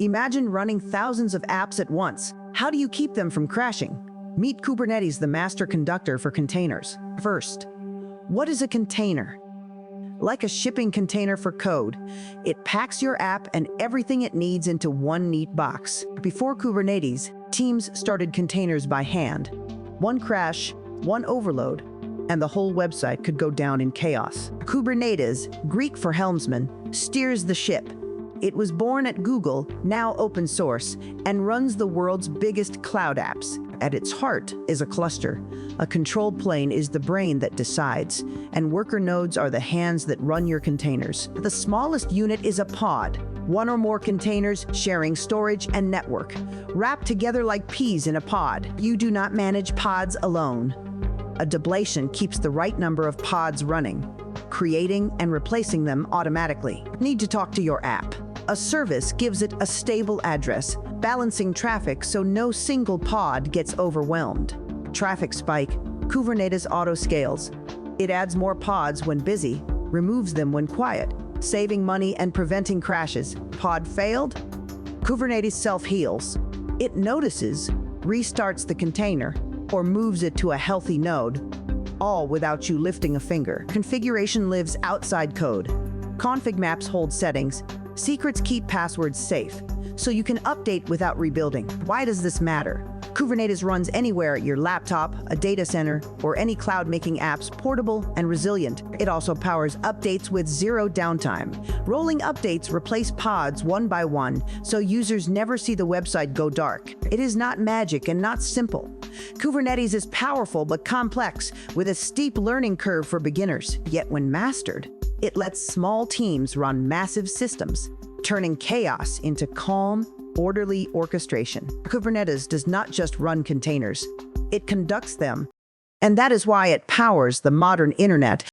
Imagine running thousands of apps at once. How do you keep them from crashing? Meet Kubernetes, the master conductor for containers. First, what is a container? Like a shipping container for code, it packs your app and everything it needs into one neat box. Before Kubernetes, teams started containers by hand. One crash, one overload, and the whole website could go down in chaos. Kubernetes, Greek for helmsman, steers the ship. It was born at Google, now open source, and runs the world's biggest cloud apps. At its heart is a cluster. A control plane is the brain that decides, and worker nodes are the hands that run your containers. The smallest unit is a pod, one or more containers sharing storage and network, wrapped together like peas in a pod. You do not manage pods alone. A dablation keeps the right number of pods running, creating and replacing them automatically. Need to talk to your app. A service gives it a stable address, balancing traffic so no single pod gets overwhelmed. Traffic spike, Kubernetes auto-scales. It adds more pods when busy, removes them when quiet, saving money and preventing crashes. Pod failed? Kubernetes self-heals. It notices, restarts the container, or moves it to a healthy node, all without you lifting a finger. Configuration lives outside code. ConfigMaps hold settings. Secrets keep passwords safe, so you can update without rebuilding. Why does this matter? Kubernetes runs anywhere at your laptop, a data center, or any cloud, making apps portable and resilient. It also powers updates with zero downtime. Rolling updates replace pods one by one, so users never see the website go dark. It is not magic and not simple. Kubernetes is powerful but complex, with a steep learning curve for beginners. Yet when mastered, it lets small teams run massive systems, turning chaos into calm, orderly orchestration. Kubernetes does not just run containers, it conducts them. And that is why it powers the modern internet